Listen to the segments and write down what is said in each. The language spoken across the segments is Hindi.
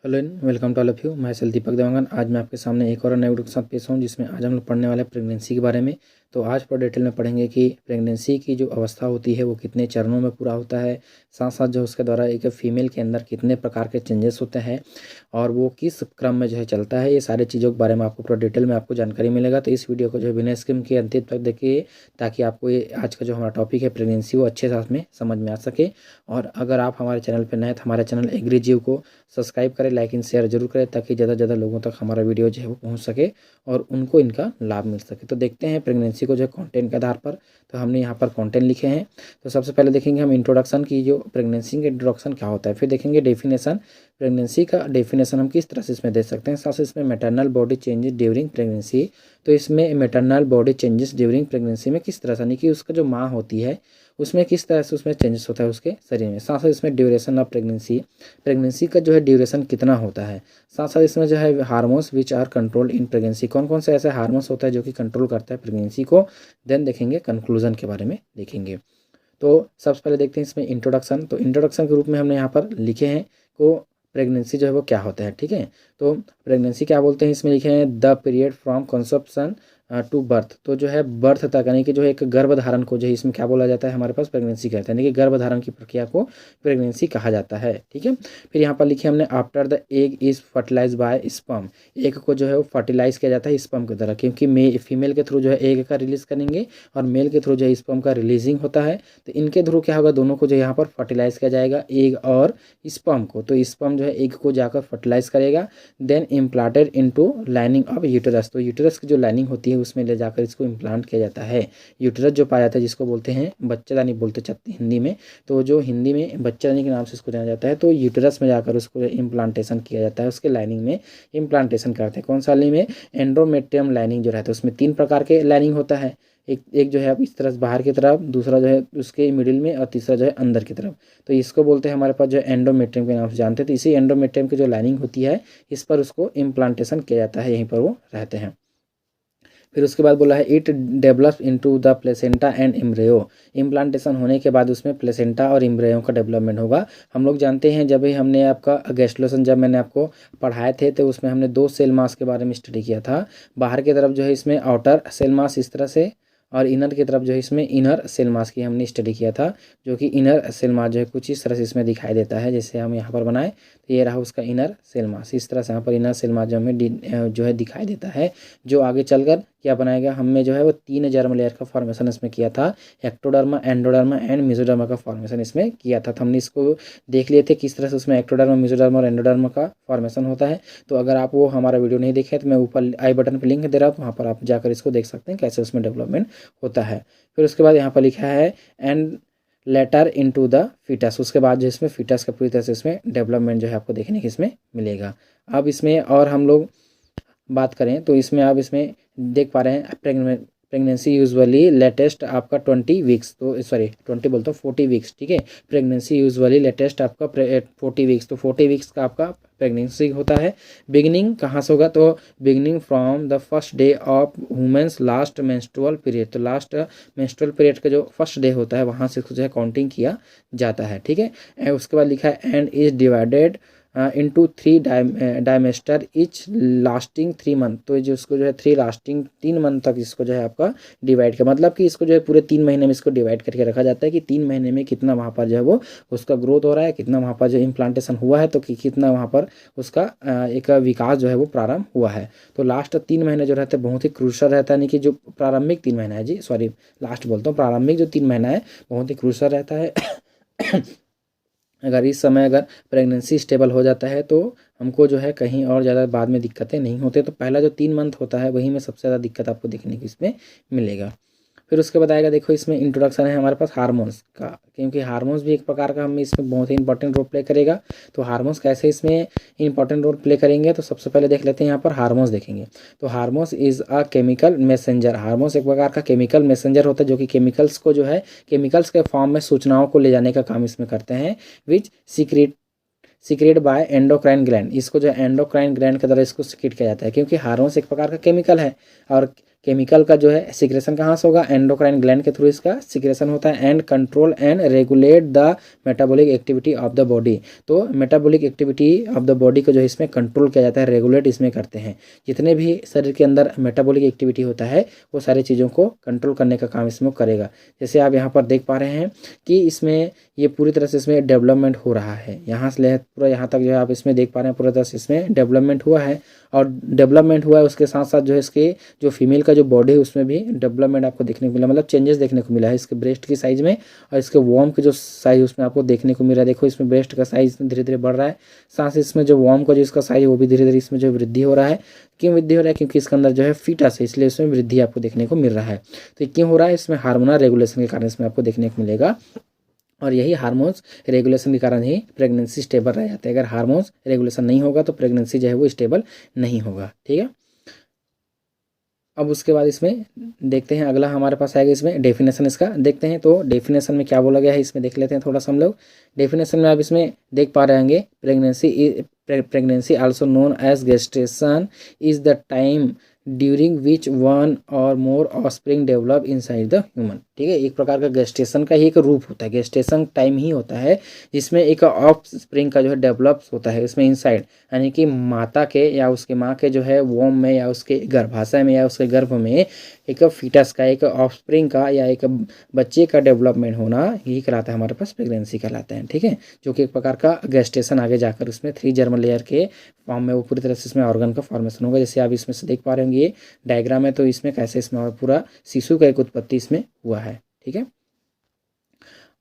Hello and welcome to all of you. मैं सेल दीपक देवांगन। आज मैं आपके सामने एक और नए वीडियो के साथ पेश हूँ, जिसमें आज हम लोग पढ़ने वाले हैं प्रेगनेंसी के बारे में। तो आज पूरा डिटेल में पढ़ेंगे कि प्रेगनेंसी की जो अवस्था होती है वो कितने चरणों में पूरा होता है, साथ साथ जो उसके द्वारा एक फीमेल के अंदर कितने प्रकार के चेंजेस होते हैं और वो किस क्रम में जो है चलता है। ये सारी चीज़ों के बारे में आपको पूरा डिटेल में आपको जानकारी मिलेगा। तो इस वीडियो को जो है बिना स्किप के अंतिम तक देखिए, ताकि आपको ये आज का जो हमारा टॉपिक है प्रेगनेंसी वो अच्छे साथ में समझ में आ सके। और अगर आप हमारे चैनल पर नए हैं तो हमारे चैनल एग्री जीव को सब्सक्राइब करें, लाइक एंड शेयर जरूर करें, ताकि ज़्यादा से ज़्यादा लोगों तक हमारा वीडियो जो है वो पहुंच सके और उनको इनका लाभ मिल सके। तो देखते हैं प्रेगनेंसी को जो है कंटेंट के आधार पर। तो हमने यहाँ पर कंटेंट लिखे हैं। तो सबसे पहले देखेंगे हम इंट्रोडक्शन की, जो प्रेगनेंसी का इंट्रोडक्शन क्या होता है। फिर देखेंगे डेफिनेशन, प्रेगनेंसी का डेफिनेशन हम किस तरह से इसमें दे सकते हैं। साथ ही इसमें maternal body changes during pregnancy, तो इसमें maternal body changes during pregnancy में किस तरह से, यानी कि उसका जो माँ होती है उसमें किस तरह से उसमें चेंजेस होता है उसके शरीर में। साथ साथ इसमें ड्यूरेशन ऑफ प्रेगनेंसी, प्रेगनेंसी का जो है ड्यूरेशन कितना होता है। साथ साथ इसमें जो है hormones which are controlled in pregnancy, कौन कौन से ऐसे हार्मोन्स होता है जो कि कंट्रोल करता है प्रेगनेंसी को। देन देखेंगे कंक्लूजन के बारे में देखेंगे। तो सबसे पहले देखते हैं इसमें इंट्रोडक्शन। तो इंट्रोडक्शन के रूप में हमने यहाँ पर लिखे हैं को प्रेगनेंसी जो है वो क्या होता है। ठीक है, तो प्रेगनेंसी क्या बोलते हैं, इसमें लिखे हैं the period from conception to birth. तो जो है बर्थ तक, यानी कि जो है एक गर्भधारण को जो है इसमें क्या बोला जाता है, हमारे पास प्रेगनेंसी कहते हैं, यानी कि गर्भधारण की प्रक्रिया को प्रेगनेंसी कहा जाता है। ठीक है, फिर यहाँ पर लिखे हमने after the egg is fertilize by sperm, egg को जो है वो फर्टिलाइज किया जाता है स्पर्म की तरह, क्योंकि फीमेल के थ्रू जो है एग का रिलीज करेंगे और मेल के थ्रू जो है स्पर्म का रिलीजिंग होता है। तो इनके थ्रू क्या होगा, दोनों को जो यहाँ पर फर्टिलाइज किया जाएगा, एग और स्पर्म को। तो स्पर्म जो है एग को जाकर फर्टिलाइज करेगा, then implanted into lining of uterus. तो यूटेरस की जो लाइनिंग होती है उसमें ले जाकर इसको इम्प्लांट किया जाता है। यूटेरस जो पाया जाता है जिसको बोलते हैं बच्चेदानी बोलते हिंदी में, तो जो हिंदी में बच्चेदानी के नाम से इसको जाना जाता है। तो यूटेरस में जाकर उसको इम्प्लांटेशन किया जाता है, उसके लाइनिंग में इम्प्लांटेशन करते हैं। कौन सा लाइनिंग में, एंडोमेट्रियम लाइनिंग जो रहता है उसमें 3 प्रकार के लाइनिंग होता है। एक जो है इस तरह से बाहर की तरफ, दूसरा जो है उसके मिडिल में और तीसरा जो है अंदर की तरफ। तो इसको बोलते हैं हमारे पास जो एंडोमेट्रियम के नाम से जानते हैं। तो इसी एंडोमेट्रियम की जो लाइनिंग होती है इस पर उसको इम्प्लांटेशन किया जाता है, यहीं पर वो रहते हैं। फिर उसके बाद बोला है it develops into the placenta and embryo. Implantation होने के बाद उसमें प्लेसेंटा और इम्ब्रियो का डेवलपमेंट होगा। हम लोग जानते हैं जब भी हमने आपका गैस्ट्रुलेशन जब मैंने आपको पढ़ाए थे तो उसमें हमने 2 सेल मास के बारे में स्टडी किया था। बाहर की तरफ जो है इसमें आउटर सेल मास इस तरह से, और इनर की तरफ जो है इसमें इनर सेल मास की हमने स्टडी किया था, जो कि इनर सेल मास जो है कुछ इस तरह से इसमें दिखाई देता है। जैसे हम यहाँ पर बनाए तो ये रहा उसका इनर सेल मास, इस तरह से यहाँ पर इनर सेल मास जो हमें जो है दिखाई देता है। जो आगे चलकर क्या बनाएगा, हमने जो है वो 3 जर्म लेयर का फॉर्मेशन इसमें किया था, एक्टोडर्मा, एंडोडर्मा एंड मेसोडर्मा का फॉर्मेशन इसमें किया था। तो हमने इसको देख लिए थे किस तरह से उसमें एक्टोडर्मा, मेसोडर्मा और एंडोडर्मा का फॉर्मेशन होता है। तो अगर आप वो हमारा वीडियो नहीं देखे तो मैं ऊपर आई बटन पर लिंक दे रहा हूँ, तो वहाँ पर आप जाकर इसको देख सकते हैं कैसे उसमें डेवलपमेंट होता है। फिर उसके बाद यहाँ पर लिखा है and later into the foetus, उसके बाद जो इसमें फीटस का पूरी तरह से इसमें डेवलपमेंट जो है आपको देखने की इसमें मिलेगा। अब इसमें और हम लोग बात करें तो इसमें आप इसमें देख पा रहे हैं प्रेगनेंसी यूजुअली लेटेस्ट आपका 20 वीक्स, तो सॉरी 20 बोलता हूँ 40 वीक्स। ठीक है, प्रेगनेंसी यूजुअली लेटेस्ट आपका 40 वीक्स, तो 40 वीक्स का आपका प्रेगनेंसी होता है। बिगिनिंग कहाँ से होगा, तो beginning from the first day of women's last menstrual period. तो लास्ट मेंस्ट्रुअल पीरियड का जो फर्स्ट डे होता है वहाँ से जो है काउंटिंग किया जाता है। ठीक है, उसके बाद लिखा है and is divided into 3 trimester each lasting 3 month. तो जो इसको जो है 3 मंथ तक इसको जो है आपका डिवाइड का मतलब कि इसको जो है पूरे 3 महीने में इसको डिवाइड करके रखा जाता है कि 3 महीने में कितना वहाँ पर जो है वो उसका ग्रोथ हो रहा है, कितना वहाँ पर जो इम्प्लांटेशन हुआ है, तो कितना वहाँ पर उसका एक विकास जो है वो प्रारंभ हुआ है। तो लास्ट 3 महीने जो रहते हैं बहुत ही क्रूशल रहता है, यानी कि जो प्रारंभिक 3 महीना है, जी सॉरी लास्ट बोलता हूँ, प्रारंभिक जो 3 महीना है बहुत ही क्रूशल रहता है। अगर इस समय अगर प्रेगनेंसी स्टेबल हो जाता है तो हमको जो है कहीं और ज़्यादा बाद में दिक्कतें नहीं होते। तो पहला जो 3 मंथ होता है वही में सबसे ज़्यादा दिक्कत आपको देखने को इसमें मिलेगा। फिर उसके बाद आएगा, देखो इसमें इंट्रोडक्शन है हमारे पास हार्मोन्स का, क्योंकि हार्मोन्स भी एक प्रकार का हम इसमें बहुत ही इंपॉर्टेंट रोल प्ले करेगा। तो हार्मोन्स कैसे इसमें इंपॉर्टेंट रोल प्ले करेंगे, तो सबसे पहले देख लेते हैं यहाँ पर हार्मोन्स देखेंगे। तो hormones is a chemical messenger, hormones एक प्रकार का केमिकल मैसेंजर होता है जो कि केमिकल्स को जो है केमिकल्स के फॉर्म में सूचनाओं को ले जाने का काम इसमें करते हैं। विच सीक्रेट बाय एंडोक्राइन ग्लैंड, इसको जो एंडोक्राइन ग्लैंड के द्वारा इसको सीक्रेट किया जाता है, क्योंकि हार्मोन्स एक प्रकार का केमिकल है और केमिकल का जो है सिक्रेशन कहाँ से होगा, एंडोक्राइन ग्लैंड के थ्रू इसका सिक्रेशन होता है। And control and regulate the metabolic activity of the body, तो metabolic activity of the body को जो है इसमें कंट्रोल किया जाता है, रेगुलेट इसमें करते हैं। जितने भी शरीर के अंदर मेटाबॉलिक एक्टिविटी होता है वो सारी चीज़ों को कंट्रोल करने का काम इसमें करेगा। जैसे आप यहाँ पर देख पा रहे हैं कि इसमें ये पूरी तरह से इसमें डेवलपमेंट हो रहा है, यहाँ से ले पूरा यहाँ तक जो है आप इसमें देख पा रहे हैं पूरी तरह से इसमें डेवलपमेंट हुआ है। और डेवलपमेंट हुआ है उसके साथ साथ जो है इसके जो फीमेल का जो बॉडी है उसमें भी डेवलपमेंट आपको देखने को मिला, मतलब चेंजेस देखने को मिला है इसके ब्रेस्ट की साइज़ में और इसके वॉर्म के जो साइज़ उसमें आपको देखने को मिल रहा है। देखो इसमें ब्रेस्ट का साइज़ धीरे धीरे बढ़ रहा है, साथ ही इसमें जो वॉर्म का जो इसका साइज़ है वो भी धीरे धीरे इसमें जो वृद्धि हो रहा है। क्यों वृद्धि हो रहा है, क्योंकि इसके अंदर जो है फीटस है इसलिए इसमें वृद्धि आपको देखने को मिल रहा है। तो क्यों हो रहा है, इसमें हार्मोनल रेगुलेशन के कारण इसमें आपको देखने को मिलेगा। और यही हार्मोन्स रेगुलेशन के कारण ही प्रेगनेंसी स्टेबल रह जाते हैं। अगर हार्मोन्स रेगुलेशन नहीं होगा तो प्रेगनेंसी जो है वो स्टेबल नहीं होगा। ठीक है, अब उसके बाद इसमें देखते हैं अगला हमारे पास आएगा इसमें डेफिनेशन इसका देखते हैं। तो डेफिनेशन में क्या बोला गया है इसमें देख लेते हैं थोड़ा सा हम लोग। डेफिनेशन में आप इसमें देख पा रहे होंगे, pregnancy also known as gestation is the time during which one और more offspring develop inside the human. ठीक है, एक प्रकार का गेस्टेशन का ही एक रूप होता है, गेस्टेशन टाइम ही होता है जिसमें एक ऑफ स्प्रिंग का जो है डेवलप होता है इसमें इनसाइड, यानी कि माता के या उसके माँ के जो है वोम में या उसके गर्भाशय में या उसके गर्भ में एक फीटस का, एक ऑफस्प्रिंग का या एक बच्चे का डेवलपमेंट होना, यही कहलाता है हमारे पास प्रेगनेंसी कहलाता है। ठीक है, जो कि एक प्रकार का गेस्टेशन आगे जाकर उसमें 3 जर्मन लेयर के फॉर्म में वो पूरी तरह से इसमें ऑर्गन का फॉर्मेशन होगा। जैसे आप इसमें से देख पा रहे होंगे ये डायग्राम है, तो इसमें कैसे इसमें पूरा शिशु का एक उत्पत्ति इसमें हुआ है। ठीक है,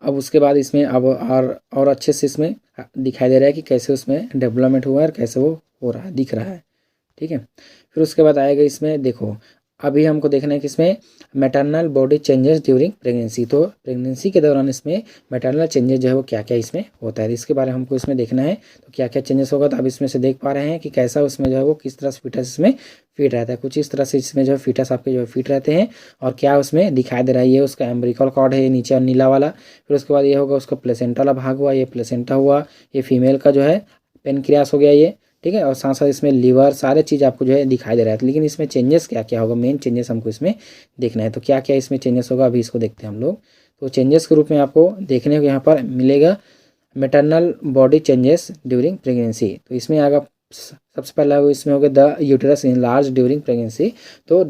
अब उसके बाद इसमें अब और अच्छे से इसमें दिखाई दे रहा है कि कैसे उसमें डेवलपमेंट हुआ है और कैसे वो हो रहा है, दिख रहा है। ठीक है, फिर उसके बाद आएगा इसमें देखो अभी हमको देखना है कि इसमें maternal body changes during pregnancy, तो प्रेगनेंसी के दौरान इसमें मैटरनल चेंजेस जो है वो क्या क्या इसमें होता है, इसके बारे में हमको इसमें देखना है। तो क्या क्या चेंजेस होगा, तो अब इसमें से देख पा रहे हैं कि कैसा उसमें जो है वो किस तरह से फीटस इसमें फिट रहता है। कुछ इस तरह से इसमें जो है फीटस आपके जो है फिट रहते हैं और क्या उसमें दिखाई दे रहा है, ये उसका एम्ब्रिकल कॉर्ड है नीचे और नीला वाला। फिर उसके बाद ये होगा उसका प्लेसेंटा वाला भाग हुआ, ये प्लेसेंटा हुआ, ये फीमेल का जो है पेनक्रियास हो गया ये। ठीक है, और साथ साथ इसमें लीवर सारे चीज़ आपको जो है दिखाई दे रहा है। लेकिन इसमें चेंजेस क्या क्या होगा, मेन चेंजेस हमको इसमें देखना है। तो क्या क्या इसमें चेंजेस होगा अभी इसको देखते हैं हम लोग। तो चेंजेस के रूप में आपको देखने को यहाँ पर मिलेगा maternal body changes during pregnancy. तो इसमें आएगा सबसे पहला इसमें होगा the uterus enlarge during pregnancy. तो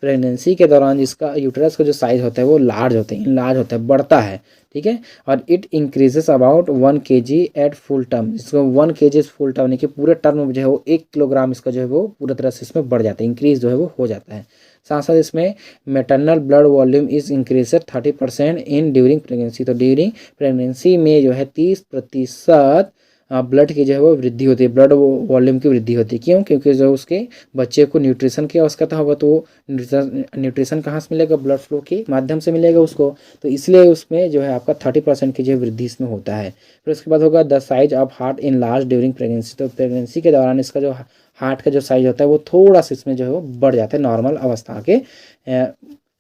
प्रेगनेंसी के दौरान जिसका यूटेरस का जो साइज होता है वो लार्ज होता है, इनलार्ज होता है, बढ़ता है। ठीक है, और it increases about 1 kg at full term, इसको 1 kg फुल टर्म यानी कि पूरे टर्म में जो है वो 1 किलोग्राम इसका जो है वो पूरी तरह से इसमें बढ़ जाता है, इंक्रीज जो है वो हो जाता है। साथ साथ इसमें maternal blood volume is increased 30% in during pregnancy. तो ड्यूरिंग प्रेगनेंसी में जो है 30% ब्लड की जो है वो वृद्धि होती है, ब्लड वॉल्यूम की वृद्धि होती है। क्यों, क्योंकि जो उसके बच्चे को न्यूट्रिशन की आवश्यकता होगा तो न्यूट्रिशन कहाँ से मिलेगा, ब्लड फ्लो के माध्यम से मिलेगा उसको, तो इसलिए उसमें जो है आपका 30% की जो है वृद्धि इसमें होता है। फिर उसके बाद होगा the size of heart in large during pregnancy. तो प्रेगनेंसी के दौरान इसका जो हार्ट का जो साइज होता है वो थोड़ा सा इसमें जो है वो बढ़ जाता है नॉर्मल अवस्था के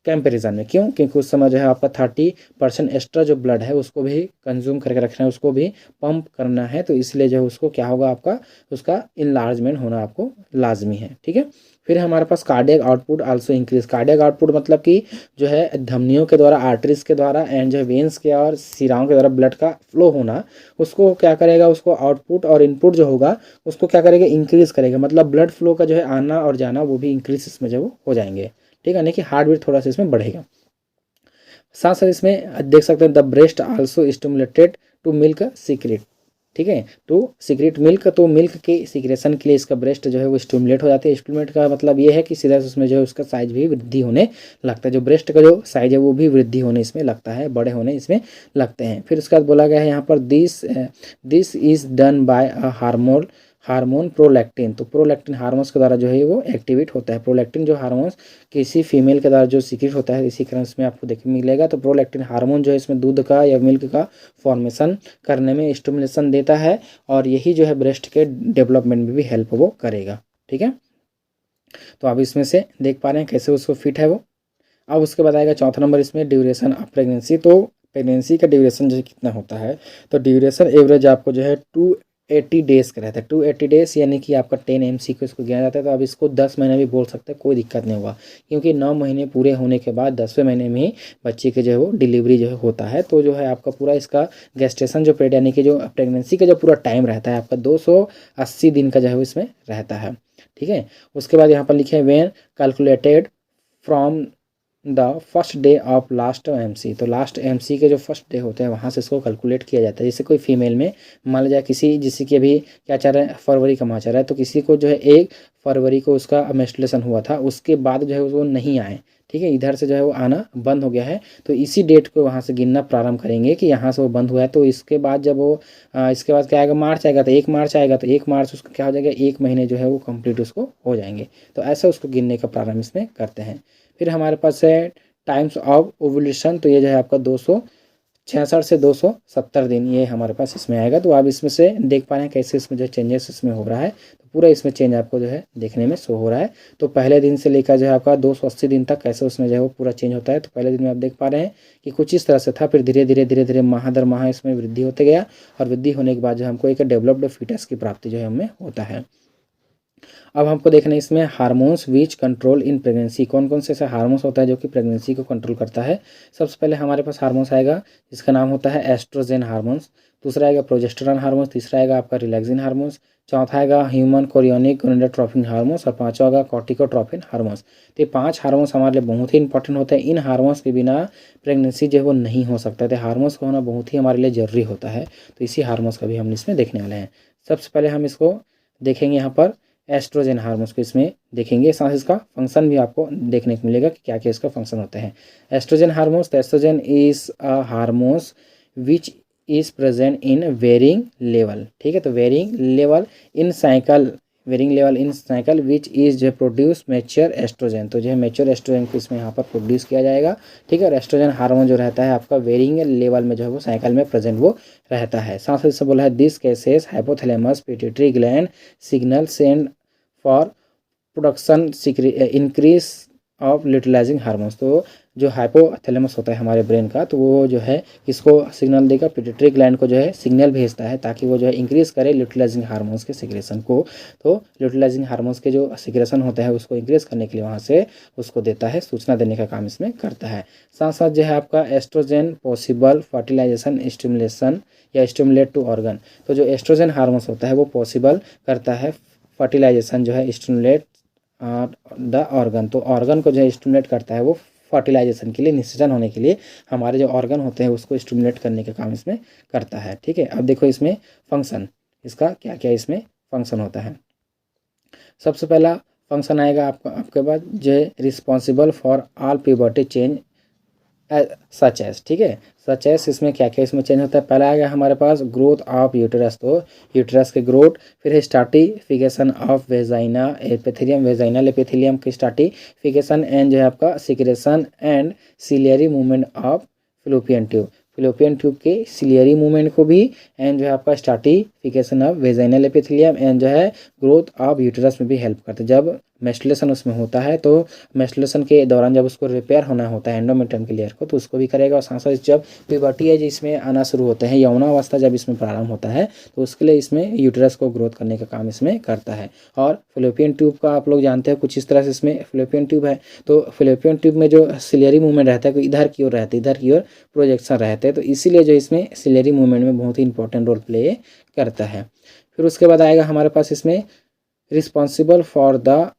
कंपेरिजन में। क्यों, क्योंकि उस समय जो है आपका 30% एक्स्ट्रा जो ब्लड है उसको भी कंज्यूम करके रखना है, उसको भी पंप करना है, तो इसलिए जो है उसको क्या होगा आपका उसका इनलार्जमेंट होना आपको लाजमी है। ठीक है, फिर हमारे पास cardiac output also increase. Cardiac output मतलब कि जो है धमनियों के द्वारा, आर्टरीज के द्वारा एंड जो वेंस के और सिराओं के द्वारा ब्लड का फ्लो होना, उसको क्या करेगा, उसको आउटपुट और इनपुट जो होगा उसको क्या करेगा, इंक्रीज करेगा। मतलब ब्लड फ्लो का जो है आना और जाना वो भी इंक्रीज इसमें जो हो जाएंगे। ठीक है, यानी कि हार्ट बीट थोड़ा सा इसमें बढ़ेगा। साथ साथ इसमें देख सकते हैं the breast also stimulated to milk secret. ठीक है, तो सीक्रेट मिल्क, तो मिल्क के सीक्रेशन के लिए इसका ब्रेस्ट जो है वो स्टिमुलेट हो जाती है। स्टिमुलेट का मतलब ये है कि सीधा उसमें जो है उसका साइज भी वृद्धि होने लगता है, जो ब्रेस्ट का जो साइज है वो भी वृद्धि होने इसमें लगता है, बड़े होने इसमें लगते हैं। फिर उसके बाद बोला गया है यहाँ पर this is done by a hormone prolactin. तो प्रोलैक्टिन हार्मोन्स के द्वारा जो है वो एक्टिवेट होता है। प्रोलैक्टिन जो हार्मोन्स किसी फीमेल के द्वारा जो सीक्रेट होता है, इसी कारण इसमें आपको देखने मिलेगा। तो प्रोलैक्टिन हार्मोन जो है इसमें दूध का या मिल्क का फॉर्मेशन करने में स्टिमुलेशन देता है और यही जो है ब्रेस्ट के डेवलपमेंट में भी हेल्प वो करेगा। ठीक है, तो आप इसमें से देख पा रहे हैं कैसे उसको फिट है वो। अब उसके बाद आएगा चौथा नंबर इसमें ड्यूरेशन ऑफ प्रेगनेंसी। तो प्रेगनेंसी का ड्यूरेशन जो कितना होता है, तो ड्यूरेशन एवरेज आपको जो है 280 डेज़ का रहता है। 280 डेज़ यानी कि आपका 10 MCQ इसको गिना जाता है। तो आप इसको 10 महीने भी बोल सकते हैं, कोई दिक्कत नहीं होगा, क्योंकि 9 महीने पूरे होने के बाद 10वें महीने में ही बच्चे के जो है वो डिलीवरी जो है होता है। तो जो है आपका पूरा इसका गेस्टेशन जो पीरियड यानी कि जो प्रेगनेंसी का जो पूरा टाइम रहता है आपका 280 दिन का जो है वो इसमें रहता है। ठीक है, उसके बाद यहाँ पर लिखे हैं when calculated from the first day of last MC। तो लास्ट MC के जो फर्स्ट डे होते हैं वहाँ से इसको कैलकुलेट किया जाता है। जैसे कोई फीमेल में मान लिया किसी जिससे कि अभी क्या चल रहा है, फरवरी का माह चल रहा है, तो किसी को जो है 1 फरवरी को उसका मेंस्ट्रुएशन हुआ था, उसके बाद जो है वो नहीं आए, ठीक है, इधर से जो है वो आना बंद हो गया है, तो इसी डेट को वहाँ से गिनना प्रारंभ करेंगे कि यहाँ से वो बंद हुआ है। तो इसके बाद जब वो इसके बाद क्या आएगा, मार्च आएगा, तो 1 मार्च आएगा, तो 1 मार्च उसका क्या हो जाएगा, 1 महीने जो है वो कंप्लीट उसको हो जाएंगे। तो ऐसा उसको गिनने का प्रारंभ इसमें करते हैं। फिर हमारे पास है टाइम्स ऑफ ओवुलेशन। तो ये जो है आपका 266 से 270 दिन ये हमारे पास इसमें आएगा। तो आप इसमें से देख पा रहे हैं कैसे इसमें जो चेंजेस इसमें हो रहा है। तो पूरा इसमें चेंज आपको जो है देखने में शो हो रहा है। तो पहले दिन से लेकर जो है आपका 280 दिन तक कैसे उसमें जो है वो पूरा चेंज होता है। तो पहले दिन में आप देख पा रहे हैं कि कुछ इस तरह से था, फिर धीरे धीरे माह दर माह इसमें वृद्धि होते गया, और वृद्धि होने के बाद जो हमको एक डेवलप्ड फीटस की प्राप्ति जो है हमें होता है। अब हमको देखना है इसमें hormones which control in pregnancy. कौन कौन से ऐसा हार्मोन्स होता है जो कि प्रेगनेंसी को कंट्रोल करता है। सबसे पहले हमारे पास हार्मोन्स आएगा जिसका नाम होता है एस्ट्रोजन हार्मोन्स, दूसरा आएगा प्रोजेस्टेरॉन हार्मोन्स, तीसरा आएगा आपका रिलैक्सिन हार्मोन्स, चौथा आएगा ह्यूमन कोरियोनिक गोनाडोट्रोपिन हार्मोन्स, और पांचवा आएगा कॉर्टिकोट्रोपिन हार्मोन्स। तो ये 5 हार्मोन्स हमारे लिए बहुत ही इंपॉर्टेंट होते हैं। इन हार्मोन्स के बिना प्रेगनेंसी जो है वो नहीं हो सकता। तो हार्मोन्स का होना बहुत ही हमारे लिए जरूरी होता है। तो इसी हार्मोन्स का भी हम इसमें देखने वाले हैं। सबसे पहले हम इसको देखेंगे यहाँ पर एस्ट्रोजन हार्मोन्स को इसमें देखेंगे, साथ इसका फंक्शन भी आपको देखने को मिलेगा कि क्या क्या इसका फंक्शन होते हैं। Estrogen hormones, estrogen is a hormones which is present in varying level. ठीक है, तो varying level in cycle, varying level in cycle which is जो प्रोड्यूस मैच्योर एस्ट्रोजन। तो जो है मैच्योर एस्ट्रोजन को इसमें यहाँ पर प्रोड्यूस किया जाएगा। ठीक है, और एस्ट्रोजन हार्मोन जो रहता है आपका वेरिंग लेवल में जो है वो साइकिल में प्रेजेंट वो रहता है। साथ ही से बोला है this causes hypothalamus pituitary gland signal send for production increase of luteinising hormones. तो जो हाइपोथैलेमस होता है हमारे ब्रेन का, तो वो जो है किसको सिग्नल देगा, पिट्यूटरी ग्लैंड को जो है सिग्नल भेजता है ताकि वो जो है इंक्रीज करे ल्यूटिलाइजिंग हार्मोन्स के सिक्रेशन को। तो ल्यूटिलाइजिंग हार्मोन्स के जो सिक्रेशन होता है उसको इंक्रीज करने के लिए वहाँ से उसको देता है, सूचना देने का काम इसमें करता है। साथ साथ जो है आपका एस्ट्रोजन पॉसिबल फर्टिलाइजेशन स्टिमुलेशन या स्टिमुलेट टू ऑर्गन। तो जो एस्ट्रोजन हार्मोन्स होता है वो पॉसिबल करता है फर्टिलाइजेशन जो है स्टिमुलेट द ऑर्गन। तो ऑर्गन को जो है स्टिमुलेट करता है वो फर्टिलाइजेशन के लिए, निषेचन होने के लिए हमारे जो ऑर्गन होते हैं उसको स्टिमुलेट करने का काम इसमें करता है। ठीक है, अब देखो इसमें फंक्शन इसका क्या क्या इसमें फंक्शन होता है। सबसे पहला फंक्शन आएगा आपके बाद जो है responsible for all puberty change such as. ठीक है, सच एस इसमें क्या क्या इसमें चेंज होता है। पहला आएगा हमारे पास ग्रोथ ऑफ यूटेरस। तो यूटेरस के ग्रोथ, फिर है stratification of vagina epithelium, vaginal epithelium की स्टार्टिफिकेशन, एंड जो है आपका secretion and ciliary movement of fallopian tube, fallopian tube के सिलियरी मूवमेंट को भी, एंड जो है आपका stratification of vaginal epithelium, and जो है ग्रोथ ऑफ यूटेरस में भी हेल्प करते हैं। जब मेस्टुलेशन उसमें होता है तो मेस्टुलेशन के दौरान जब उसको रिपेयर होना होता है एंडोमेट्रियम के लेयर को, तो उसको भी करेगा। और साथ साथ जब प्यूबर्टी एज इसमें आना शुरू होते हैं, यौनावस्था जब इसमें प्रारंभ होता है, तो उसके लिए इसमें यूटेरस को ग्रोथ करने का काम इसमें करता है। और फिलोपियन ट्यूब का आप लोग जानते हैं कुछ इस तरह से इसमें फिलोपियन ट्यूब है। तो फिलोपियन ट्यूब में जो सिलियरी मूवमेंट रहता है तो इधर की ओर रहते हैं, इधर की ओर प्रोजेक्शन रहते हैं, तो इसीलिए जो इसमें सिलियरी मूवमेंट में बहुत ही इंपॉर्टेंट रोल प्ले करता है। फिर उसके बाद आएगा हमारे पास इसमें responsible for the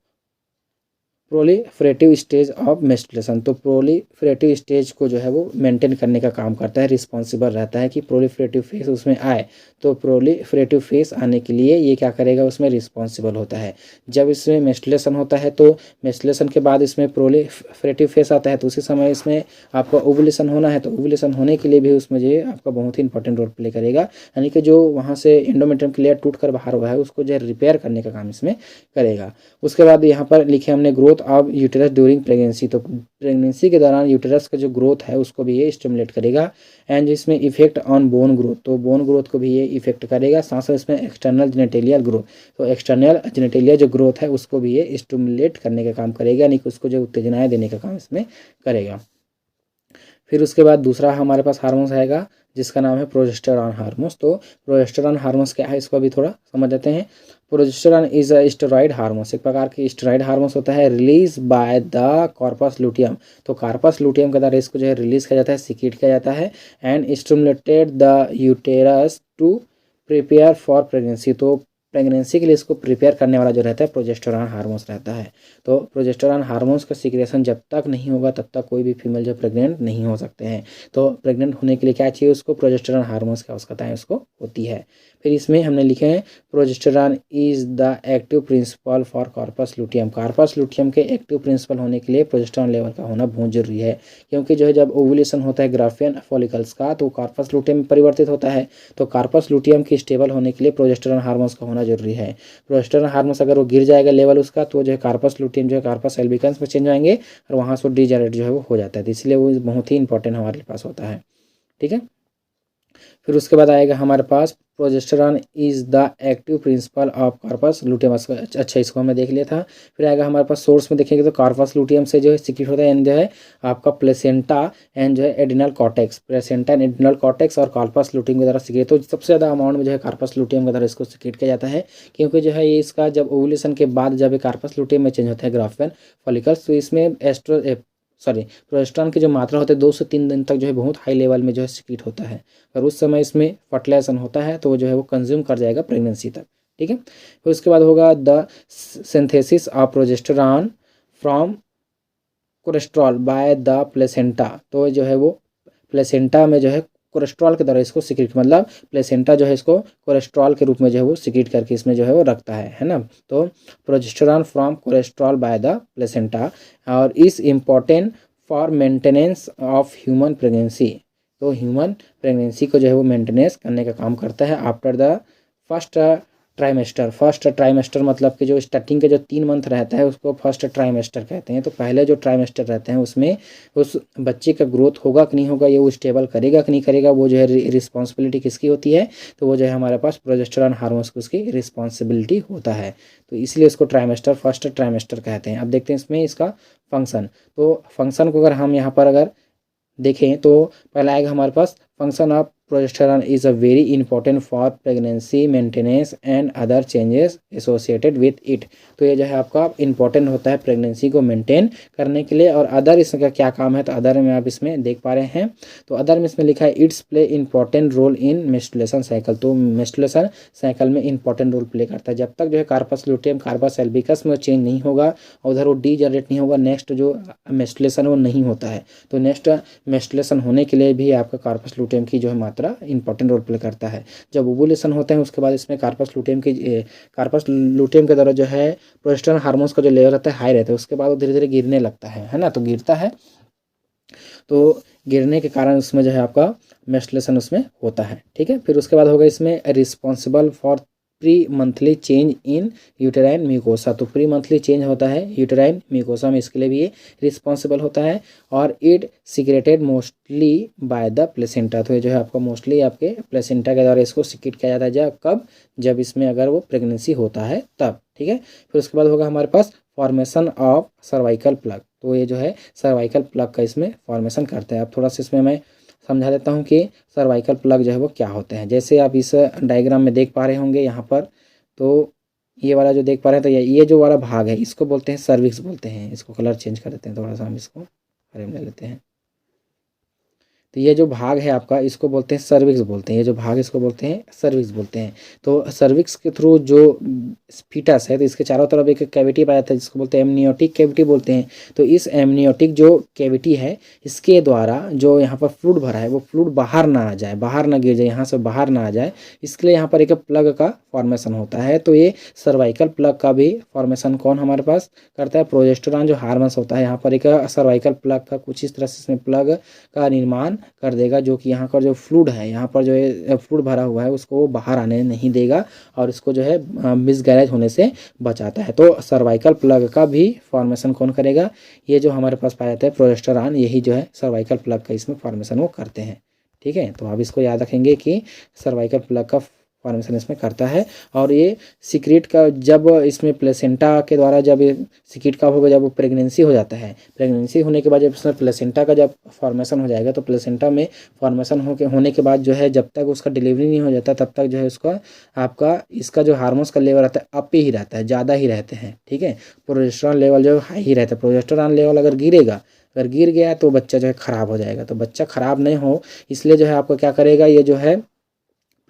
proliferative stage of menstruation. तो प्रोलिफरेटिव स्टेज को जो है वो मेंटेन करने का काम करता है, रिस्पॉन्सिबल रहता है कि प्रोलिफरेटिव फेस उसमें आए। तो प्रोलिफरेटिव फेस आने के लिए ये क्या करेगा, उसमें रिस्पॉन्सिबल होता है। जब इसमें मेस्टुलेशन होता है तो मेस्टुलेशन के बाद इसमें प्रोलिफरेटिव फेस आता है, तो उसी समय इसमें आपका ओवुलेशन होना है। तो ओवुलेशन होने के लिए भी उसमें जो है आपका बहुत ही इंपॉर्टेंट रोल प्ले करेगा, यानी कि जो वहाँ से एंडोमेट्रियम की लेयर टूट कर बाहर हुआ है उसको जो है रिपेयर करने का काम इसमें करेगा। उसके बाद यहाँ पर लिखे हमने growth of uterus during pregnancy. तो प्रेगनेंसी के दौरान यूटेरस का जो ग्रोथ है उसको भी ये स्टिमुलेट करेगा, एंड इसमें इफेक्ट ऑन बोन ग्रोथ, तो बोन ग्रोथ को भी ये इफेक्ट करेगा। साथ साथ इसमें एक्सटर्नल जेनेटेलियल ग्रोथ, तो एक्सटर्नल जेनेटेलिया जो ग्रोथ है उसको भी ये स्टिमुलेट करने का काम करेगा, यानी कि उसको जो उत्तेजनाएं देने का काम इसमें करेगा। फिर उसके बाद दूसरा हमारे पास हार्मोन्स आएगा जिसका नाम है प्रोजेस्टेरॉन हार्मोन्स। तो प्रोजेस्टेरॉन हार्मोन्स क्या है इसको अभी थोड़ा समझ लेते हैं। Progesterone is a steroid hormones, एक प्रकार की स्टेरॉइड हार्मोन्स होता है, release by the corpus luteum. तो कॉर्पस लुटियम के द्वारा इसको जो है रिलीज किया जाता है, सीक्रेट किया जाता है, and stimulated the uterus to prepare for pregnancy. तो प्रेगनेंसी के लिए इसको प्रिपेयर करने वाला जो रहता है प्रोजेस्टेरॉन हार्मोन्स रहता है। तो प्रोजेस्टेरॉन हार्मोन्स का सीक्रेशन जब तक नहीं होगा तब तक कोई भी फीमेल जो प्रेग्नेंट नहीं हो सकते हैं। तो प्रेग्नेंट होने के लिए क्या चाहिए उसको, प्रोजेस्टेरॉन हार्मोन्स की आवश्यकता है उसको होती है। फिर इसमें हमने लिखे हैं progesterone is the active principal for corpus luteum. Corpus luteum के एक्टिव प्रिंसिपल होने के लिए प्रोजेस्टेरॉन लेवल का होना बहुत जरूरी है, क्योंकि जो है जब ओवुलेशन होता है ग्राफियन फॉलिकल्स का तो कॉर्पस लुटियम में परिवर्तित होता है। तो कॉर्पस लुटियम की स्टेबल होने के लिए प्रोजेस्टेरॉन हार्मोन्स का होना जरूरी है। प्रोजेस्टेरॉन हार्मोन्स अगर वो गिर जाएगा लेवल उसका तो जो है कॉर्पस लुटियम जो है कॉर्पस एल्बिकन्स में चेंज आएंगे और वहाँ से डीजेनरेट जो है वो हो जाता है। तो इसलिए वो बहुत ही इंपॉर्टेंट हमारे पास होता है। ठीक है, फिर उसके बाद आएगा हमारे पास progesterone is the active principle of corpus luteum. अच्छा, इसको हमने देख लिया था। फिर आएगा हमारे पास सोर्स में देखेंगे तो कॉर्पस लुटियम से जो है सीक्रेट होता है एंड जो है आपका प्लेसेंटा एंड जो है adrenal cortex, placenta and adrenal cortex और कॉर्पस लुटियम के द्वारा सीक्रेट। तो सबसे ज़्यादा अमाउंट में जो है कॉर्पस लुटियम के द्वारा इसको सीक्रेट किया जाता है, क्योंकि जो है ये इसका जब ओवुलेशन के बाद जब कॉर्पस लुटियम में चेंज होता है ग्राफियन फॉलिकल्स तो इसमें प्रोजेस्टेरॉन की जो मात्रा होती है 2 से 3 दिन तक जो है बहुत हाई लेवल में जो है सीक्रेट होता है, और उस समय इसमें फर्टिलाइजेशन होता है तो वो जो है वो कंज्यूम कर जाएगा प्रेगनेंसी तक। ठीक है, फिर उसके बाद होगा the synthesis of progesterone from cholesterol by the placenta. तो जो है वो प्लेसेंटा में जो है कोलेस्ट्रॉल के द्वारा इसको सीक्रेट, मतलब प्लेसेंटा जो है इसको कोलेस्ट्रॉल के रूप में जो है वो सीक्रेट करके इसमें जो है वो रखता है ना। तो progesterone from cholesterol by the placenta और is important for maintenance of human pregnancy. तो ह्यूमन प्रेगनेंसी को जो है वो मेंटेनेंस करने का काम करता है after the first trimester. First trimester मतलब कि जो स्टार्टिंग के जो 3 मंथ रहता है उसको फर्स्ट ट्राइमेस्टर कहते हैं। तो पहले जो ट्राइमेस्टर रहते हैं उसमें उस बच्चे का ग्रोथ होगा कि नहीं होगा, ये वो स्टेबल करेगा कि नहीं करेगा, वो जो है रिस्पॉन्सिबिलिटी किसकी होती है, तो वो जो है हमारे पास प्रोजेस्टेरॉन हार्मोन्स की उसकी रिस्पॉन्सिबिलिटी होता है। तो इसलिए उसको ट्राइमेस्टर फर्स्ट ट्राइमेस्टर कहते हैं। अब देखते हैं इसमें इसका फंक्शन। तो फंक्शन को अगर हम यहाँ पर अगर देखें तो पहला आएगा हमारे पास function of progesterone is a very important for pregnancy maintenance and other changes associated with it. तो ये जो है आपका इंपॉर्टेंट होता है प्रेगनेंसी को मेंटेन करने के लिए। और अदर इसका क्या काम है, तो अदर में आप इसमें देख पा रहे हैं। तो अदर में इसमें लिखा है it's play important role in menstruation cycle. तो मेंस्ट्रुएशन साइकिल में इंपॉर्टेंट रोल प्ले करता है। जब तक जो है कार्पस लुटियम कार्पस एल्बिकस में चेंज नहीं होगा और उधर वो डीजनरेट नहीं होगा, नेक्स्ट जो मेंस्ट्रुएशन वो नहीं होता है। तो नेक्स्ट मेंस्ट्रुएशन होने के लिए भी आपका कार्पस लुटियम की जो है मात्रा इंपॉर्टेंट रोल प्ले करता है। जब ओवुलेशन होते हैं उसके बाद इसमें कार्पस लुटियम के द्वारा जो है प्रोजेस्टेरॉन हार्मोन्स का जो लेवल रहता है हाई रहता है, उसके बाद वो धीरे धीरे गिरने लगता है ना। तो गिरता है, तो गिरने के कारण उसमें जो है आपका मेंस्ट्रुएशन उसमें होता है। ठीक है, फिर उसके बाद होगा इसमें responsible for pre monthly change in uterine mucosa. तो प्री मंथली चेंज होता है यूटेराइन म्यूकोसा में, इसके लिए भी ये रिस्पॉन्सिबल होता है। और it secreted mostly bye the placenta. तो ये जो है आपका मोस्टली आपके प्लेसेंटा के द्वारा इसको सीक्रेट किया जाता है। जब कब, जब इसमें अगर वो प्रेगनेंसी होता है तब। ठीक है, फिर उसके बाद होगा हमारे पास फॉर्मेशन ऑफ सर्वाइकल प्लग। तो ये जो है सर्वाइकल प्लग का इसमें फॉर्मेशन करते हैं। अब थोड़ा सा इसमें मैं समझा देता हूँ कि सर्वाइकल प्लग जो है वो क्या होते हैं। जैसे आप इस डायग्राम में देख पा रहे होंगे यहाँ पर, तो ये वाला जो देख पा रहे हैं, तो ये जो वाला भाग है इसको बोलते हैं सर्विक्स बोलते हैं। इसको कलर चेंज कर देते हैं थोड़ा सा, हम इसको हरे में ले लेते हैं। तो ये जो भाग है आपका इसको बोलते हैं सर्विक्स बोलते हैं। ये जो भाग इसको बोलते हैं सर्विक्स बोलते हैं। तो सर्विक्स के थ्रू जो फीटस है तो इसके चारों तरफ एक कैविटी पाया जाता है जिसको बोलते हैं एमनियोटिक कैविटी बोलते हैं। तो इस एमनियोटिक जो कैविटी है इसके द्वारा जो यहाँ पर फ्लूइड भरा है वो फ्लूइड बाहर ना आ जाए, बाहर ना गिर जाए, यहाँ से बाहर ना आ जाए, इसके लिए यहाँ पर एक प्लग का फॉर्मेशन होता है। तो ये सर्वाइकल प्लग का भी फॉर्मेशन कौन हमारे पास करता है, प्रोजेस्टेरॉन जो हार्मोन्स होता है। यहाँ पर एक सर्वाइकल प्लग का कुछ इस तरह से इसमें प्लग का निर्माण कर देगा, जो कि यहाँ का जो फ्लूइड है, यहाँ पर जो है फ्लूइड भरा हुआ है उसको बाहर आने नहीं देगा और इसको जो है मिसगैरेज होने से बचाता है। तो सर्वाइकल प्लग का भी फॉर्मेशन कौन करेगा, ये जो हमारे पास पाया जाता है प्रोजेस्टेरॉन, यही जो है सर्वाइकल प्लग का इसमें फॉर्मेशन वो करते हैं। ठीक है, तो आप इसको याद रखेंगे कि सर्वाइकल प्लग का फॉर्मेशन इसमें करता है। और ये सीक्रेट का जब इसमें प्लेसेंटा के द्वारा जब ये सीक्रेट कब होगा, जब वो प्रेगनेंसी हो जाता है। प्रेगनेंसी होने के बाद जब इसमें प्लेसेंटा का जब फॉर्मेशन हो जाएगा तो प्लेसेंटा में फॉर्मेशन होने के बाद जो है जब तक उसका डिलीवरी नहीं हो जाता तब तक जो है उसका आपका इसका जो हार्मोन्स का लेवल रहता है अप ही रहता है, ज़्यादा ही रहते हैं। ठीक है, प्रोजेस्टेरॉन लेवल जो हाई ही रहता है। प्रोजेस्टेरॉन लेवल अगर गिरेगा, अगर गिर गया तो बच्चा जो है ख़राब हो जाएगा। तो बच्चा ख़राब नहीं हो इसलिए जो है आपको क्या करेगा, ये जो है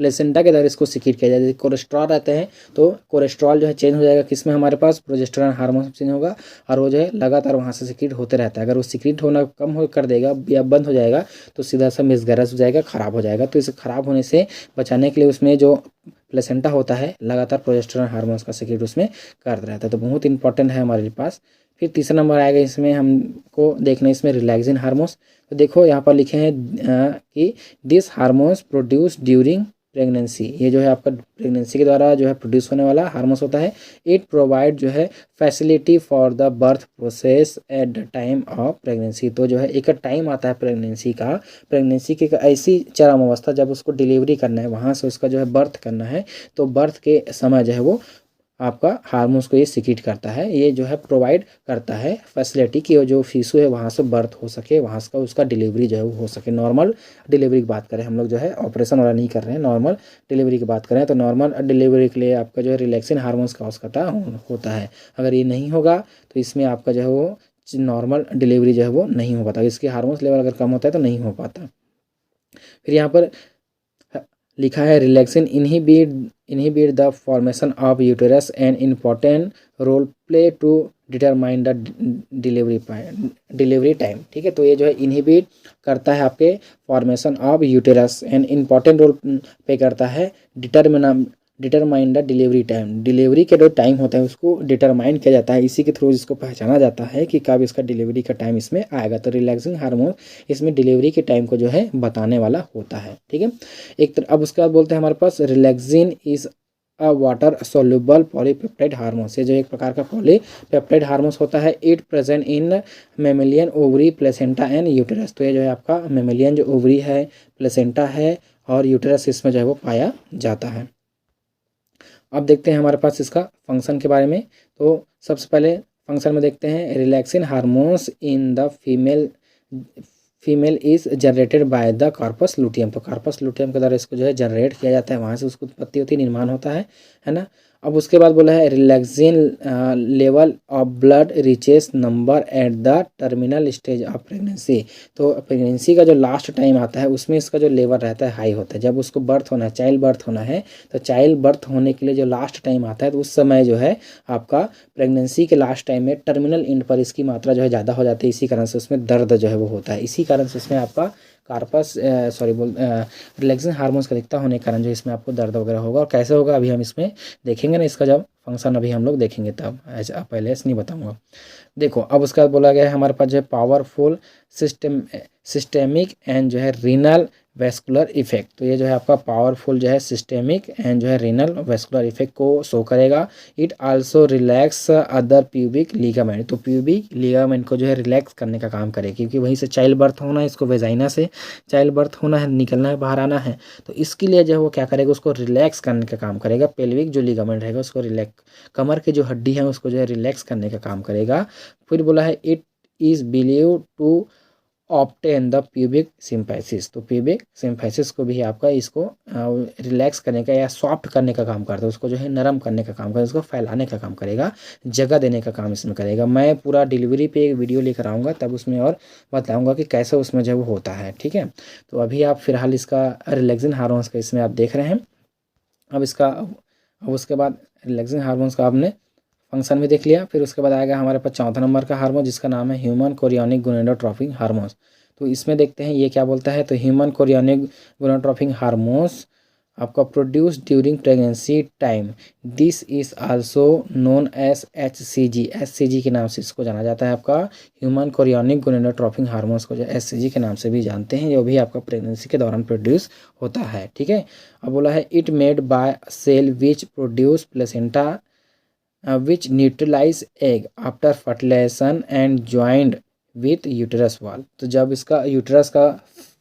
प्लेसेंटा के द्वारा इसको सिक्रीट किया जाए। जैसे कोलेस्ट्रॉल रहते हैं तो कोलेस्ट्रॉल जो है चेंज हो जाएगा, किसमें हमारे पास प्रोजेस्टेरॉन हार्मोन चेंज होगा और वो जो है लगातार वहाँ से सिक्रीट होते रहता है। अगर वो सिक्रीट होना कम हो कर देगा या बंद हो जाएगा तो सीधा सा मिसगैरेज हो जाएगा, ख़राब हो जाएगा। तो इसे ख़राब होने से बचाने के लिए उसमें जो प्लेसेंटा होता है लगातार प्रोजेस्टेरॉन हार्मोन्स का सिक्रीट उसमें करता रहता है। तो बहुत इंपॉर्टेंट है हमारे पास। फिर तीसरा नंबर आएगा इसमें हमको देखना इसमें रिलैक्सिन हार्मोन्स। तो देखो यहाँ पर लिखे हैं कि this hormones produce during pregnancy. ये जो है आपका प्रेगनेंसी के द्वारा जो है प्रोड्यूस होने वाला हार्मोन्स होता है। इट प्रोवाइड जो है facility for the birth process at the time of pregnancy. तो जो है एक टाइम आता है प्रेगनेंसी की एक ऐसी चरम अवस्था जब उसको डिलीवरी करना है, वहाँ से उसका जो है बर्थ करना है, तो बर्थ के समय जो है वो आपका हार्मोन्स को ये सिक्रीट करता है। ये जो है प्रोवाइड करता है फैसिलिटी कि जो शिशु है वहाँ से बर्थ हो सके, वहाँ से उसका डिलीवरी जो है वो हो सके। नॉर्मल डिलीवरी की बात करें हम लोग जो है ऑपरेशन वाला नहीं कर रहे हैं, नॉर्मल डिलीवरी की बात करें तो नॉर्मल डिलीवरी के लिए आपका जो है रिलैक्सिन हार्मोन्स का आवश्यकता होता है। अगर ये नहीं होगा तो इसमें आपका जो है वो नॉर्मल डिलीवरी जो है वो नहीं हो पाता। इसके हार्मोन्स लेवल अगर कम होता है तो नहीं हो पाता। फिर यहाँ पर लिखा है relaxin inhibit the formation of uterus and important role play to determine the delivery time. ठीक है, तो ये जो है इनहिबिट करता है आपके formation of uterus and important role play करता है determine the delivery time. Delivery के जो टाइम होता है उसको डिटरमाइन किया जाता है, इसी के थ्रू इसको पहचाना जाता है कि कब इसका डिलीवरी का टाइम इसमें आएगा। तो रिलैक्सिंग हार्मोन इसमें डिलीवरी के टाइम को जो है बताने वाला होता है। ठीक है, अब उसके बाद बोलते हैं हमारे पास relaxin is a water soluble polypeptide hormones. ये जो एक प्रकार का पॉलीपेप्टाइड हार्मोन्स होता है। It present in mammalian ovary placenta and uterus. तो ये जो है आपका मेमेलियन जो ओवरी है, प्लेसेंटा है और यूटेरस इसमें जो है वो पाया जाता है। अब देखते हैं हमारे पास इसका फंक्शन के बारे में। तो सबसे पहले फंक्शन में देखते हैं relaxin hormones in the female is generated by the corpus luteum. तो कार्पस लुटियम के द्वारा इसको जो है जनरेट किया जाता है, वहाँ से उसको उत्पत्ति होती है, निर्माण होता है ना। अब उसके बाद बोला है relaxin level of blood reaches number at the terminal stage of pregnancy. तो प्रेगनेंसी का जो लास्ट टाइम आता है उसमें इसका जो लेवल रहता है हाई होता है। जब उसको बर्थ होना है, चाइल्ड बर्थ होना है, तो चाइल्ड बर्थ होने के लिए जो लास्ट टाइम आता है तो उस समय जो है आपका प्रेगनेंसी के लास्ट टाइम में टर्मिनल एंड पर इसकी मात्रा जो है ज़्यादा हो जाती है। इसी कारण से उसमें दर्द जो है वो होता है। इसी कारण से इसमें आपका कार्पस रिलैक्सिन हार्मोन्स का अधिकता होने के कारण जो इसमें आपको दर्द वगैरह होगा। और कैसे होगा अभी हम इसमें देखेंगे ना, इसका जब फंक्शन अभी हम लोग देखेंगे तब, ऐसा पहले ऐसे नहीं बताऊंगा। देखो अब उसका बोला गया है हमारे पास जो है पावरफुल सिस्टेमिक एंड जो है रीनल वेस्कुलर इफेक्ट। तो ये जो है आपका पावरफुल जो है सिस्टेमिक एंड जो है रीनल वेस्कुलर इफेक्ट को शो करेगा। It also relax other pubic ligament. तो प्यूबिक लिगामेंट को जो है रिलैक्स करने का काम करेगा, क्योंकि वहीं से चाइल्ड बर्थ होना है, इसको वेजाइना से चाइल्ड बर्थ होना है, निकलना है, बाहर आना है। तो इसके लिए जो है वो क्या करेगा, उसको रिलैक्स करने का काम करेगा। पेल्विक जो लिगामेंट रहेगा उसको रिलैक्स, कमर की जो हड्डी है उसको जो है रिलैक्स करने का काम करेगा। फिर बोला है it is believe to obtain the pubic symphysis. तो प्यूबिक सिम्फाइसिस को भी आपका इसको रिलैक्स करने का या सॉफ्ट करने का काम करता है, उसको जो है नरम करने का काम करेगा, उसको फैलाने का काम करेगा, जगह देने का काम इसमें करेगा। मैं पूरा डिलीवरी पे एक वीडियो लेकर आऊँगा तब उसमें और बताऊँगा कि कैसे उसमें जो वो होता है। ठीक है, तो अभी आप फिलहाल इसका रिलैक्सिन हार्मोन्स का इसमें आप देख रहे हैं। अब उसके बाद रिलैक्सिन हार्मोन्स का आपने फंक्शन भी देख लिया। फिर उसके बाद आएगा हमारे पास चौथा नंबर का हार्मोन जिसका नाम है ह्यूमन कोरियोनिक गोनेडोट्रोपिक हार्मोन्स। तो इसमें देखते हैं ये क्या बोलता है। तो ह्यूमन कोरियोनिक गोनेडोट्रोपिक हार्मोन्स आपका produce during pregnancy time. This is also known as HCG। HCG के नाम से इसको जाना जाता है। आपका ह्यूमन कोरियोनिक गोनेडोट्रोपिक हार्मोन्स को जो HCG के नाम से भी जानते हैं, जो भी आपका प्रेगनेंसी के दौरान प्रोड्यूस होता है। ठीक है, अब बोला है it made by cell which produce placenta which neutralize egg after fertilization and joined with uterus wall। तो जब इसका यूटरस का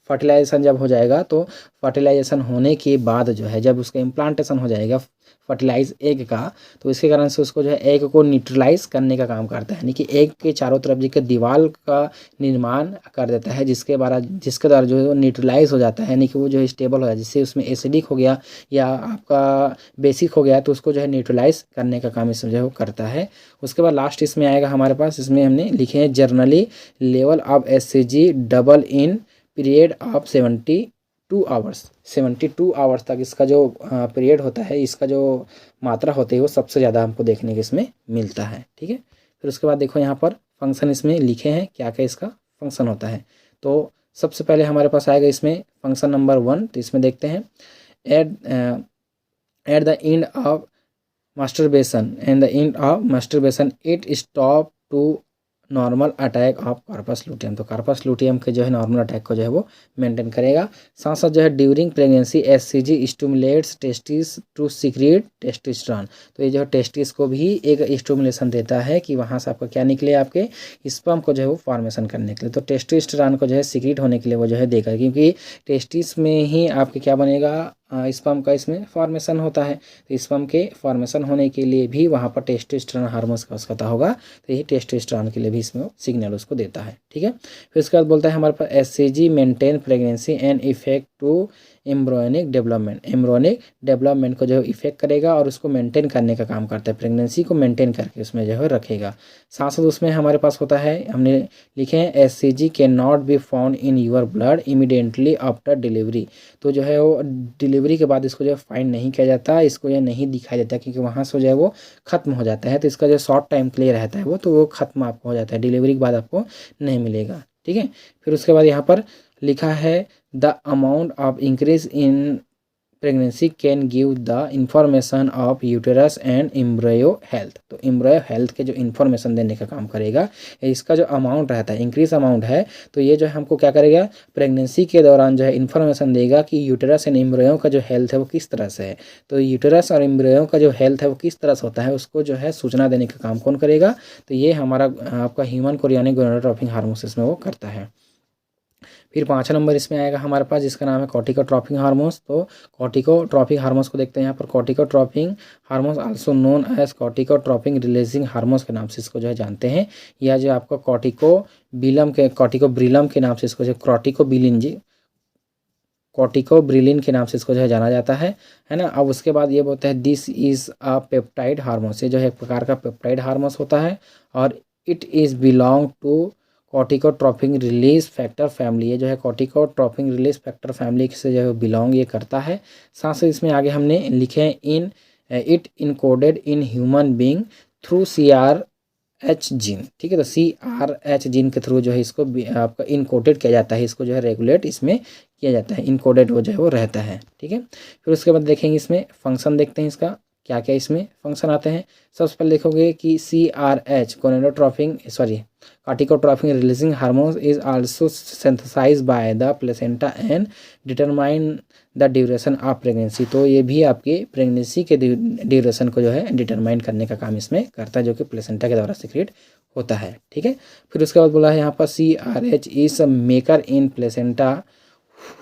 फर्टिलाइजेशन जब हो जाएगा तो फर्टिलाइजेशन होने के बाद जो है जब उसका इम्प्लांटेशन हो जाएगा फर्टिलाइज एग का, तो इसके कारण से उसको जो है एग को न्यूट्रलाइज करने का काम करता है, यानी कि एग के चारों तरफ जो दीवार का निर्माण कर देता है, जिसके द्वारा जो है वो न्यूट्रलाइज हो जाता है, यानी कि वो जो है स्टेबल हो जाता है। जिससे उसमें एसिडिक हो गया या आपका बेसिक हो गया तो उसको जो है न्यूट्रलाइज करने का काम इसमें जो है वो करता है। उसके बाद लास्ट इसमें आएगा हमारे पास, इसमें हमने लिखे हैं generally level of SCG double in period of 72 hours. 72 hours तक इसका जो पीरियड होता है, इसका जो मात्रा होती है वो सबसे ज़्यादा हमको देखने को इसमें मिलता है। ठीक है, फिर उसके बाद देखो यहाँ पर फंक्शन इसमें लिखे हैं क्या क्या इसका फंक्शन होता है। तो सबसे पहले हमारे पास आएगा इसमें फंक्शन नंबर 1, तो इसमें देखते हैं at the end of masturbation it stop to normal attack of corpus luteum. तो कार्पस लूटियम के जो है नॉर्मल अटैक को जो है वो मेंटेन करेगा। साथ साथ जो है during pregnancy HCG stimulates testis to secrete testosterone. तो ये जो है टेस्टिस को भी एक स्टिमुलेशन देता है कि वहाँ से आपका क्या निकले, आपके स्पर्म को जो है वो फॉर्मेशन करने के लिए। तो टेस्टोस्टेरोन को जो है सीक्रेट होने के लिए वो जो है देगा, क्योंकि टेस्टिस में ही आपके क्या बनेगा, स्पर्म का इसमें फॉर्मेशन होता है। तो स्पर्म के फॉर्मेशन होने के लिए भी वहाँ पर टेस्टोस्टेरोन हार्मोन का आवश्यकता होगा, तो यही टेस्टोस्टेरोन के लिए भी इसमें सिग्नल उसको देता है। ठीक है, फिर उसके बाद बोलता है हमारे पास SCG maintain pregnancy and effect to embryonic development. Embryonic development को जो है इफेक्ट करेगा और उसको मेंटेन करने का काम करता है, प्रेगनेंसी को मेंटेन करके उसमें जो है रखेगा। साथ साथ उसमें हमारे पास होता है, हमने लिखे हैं HCG can not be found in your blood immediately after delivery. तो जो है वो डिलीवरी के बाद इसको जो है फाइंड नहीं किया जाता, इसको ये नहीं दिखाई देता, क्योंकि वहाँ से जो है वो खत्म हो जाता है। तो इसका जो शॉर्ट टाइम के लिए रहता है वो, तो वो खत्म आपको हो जाता है, डिलीवरी के बाद आपको नहीं मिलेगा। ठीक है, फिर उसके बाद यहाँ पर लिखा है the amount of increase in pregnancy can give the information of uterus and embryo health. तो एम्ब्रियो हेल्थ के जो इन्फॉर्मेशन देने का काम करेगा, इसका जो अमाउंट रहता है, इंक्रीज अमाउंट है, तो ये जो है हमको क्या करेगा, प्रेगनेंसी के दौरान जो है इन्फॉर्मेशन देगा कि यूटेरस एंड एम्ब्रियो का जो हेल्थ है वो किस तरह से है। तो यूटेरस और एम्ब्रियो का जो हेल्थ है वो किस तरह से होता है, उसको जो है सूचना देने का काम कौन करेगा, तो ये हमारा आपका ह्यूमन कोरियोनिक गोनाडोट्रोपिक हार्मोन में वो करता है। फिर 5 नंबर इसमें आएगा हमारे पास, जिसका नाम है कॉर्टिकोट्रोपिक हार्मोन्स। तो कॉर्टिकोट्रोपिक हार्मोन्स को देखते हैं यहाँ पर। Corticotropic hormones also known as corticotropic releasing hormones के नाम से इसको जो है जानते हैं, या जो आपका कॉर्टिकोब्रिलम के नाम से इसको जो कॉर्टिकोब्रिलिन के नाम से इसको जो है जाना जाता है ना। अब उसके बाद ये बोलते हैं this is a peptide hormones, ये जो है एक प्रकार का पेप्टाइड हार्मोन्स होता है, और it is belong to corticotropic release factor family. ये जो है कॉर्टिकोट्रोपिक रिलीज फैक्टर फैमिली से जो है बिलोंग ये करता है। साथ साथ इसमें आगे हमने लिखे हैं in it encoded in human being through CRH gene. ठीक है, तो CRH जीन के थ्रू जो है इसको आपका इनकोडेड किया जाता है, इसको जो है रेगुलेट इसमें किया जाता है, इनकोडेड वो जो है वो रहता है। ठीक है, फिर उसके बाद देखेंगे इसमें फंक्शन, देखते हैं इसका क्या क्या इसमें फंक्शन आते हैं। सबसे पहले देखोगे कि CRH corticotropic releasing hormone is also synthesised by the placenta and determine the duration of pregnancy. तो ये भी आपकी प्रेगनेंसी के ड्यूरेशन को जो है डिटरमाइन करने का काम इसमें करता है, जो कि प्लेसेंटा के द्वारा सीक्रेट होता है। ठीक है, फिर उसके बाद बोला है यहाँ पर CRH is maker in placenta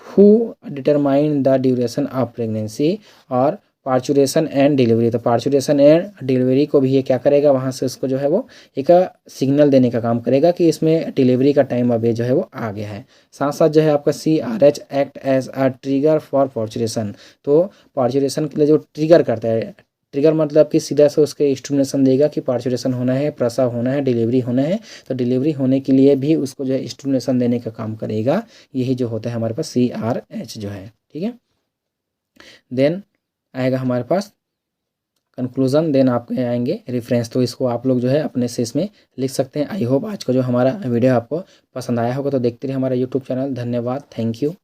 who determine the duration of pregnancy और पार्चुरेशन एंड डिलीवरी। तो पार्चुरेशन एंड डिलीवरी को भी ये क्या करेगा, वहाँ से उसको जो है वो एक सिग्नल देने का काम करेगा कि इसमें डिलीवरी का टाइम अब ये जो है वो आ गया है। साथ साथ जो है आपका CRH act as a trigger for parturition. तो पार्चुरेशन के लिए जो ट्रिगर करता है, ट्रिगर मतलब कि सीधा से उसके स्टिमुलेशन देगा कि पार्चुरेशन होना है, प्रसव होना है, डिलीवरी होना है। तो डिलीवरी होने के लिए भी उसको जो है स्टिमुलेशन देने का काम करेगा, यही जो होता है हमारे पास CRH जो है। ठीक है, देन आएगा हमारे पास कंक्लूजन, देन आपके आएंगे रेफरेंस। तो इसको आप लोग जो है अपने से इसमें लिख सकते हैं। आई होप आज का जो हमारा वीडियो आपको पसंद आया होगा। तो देखते रहिए हमारा यूट्यूब चैनल। धन्यवाद, थैंक यू।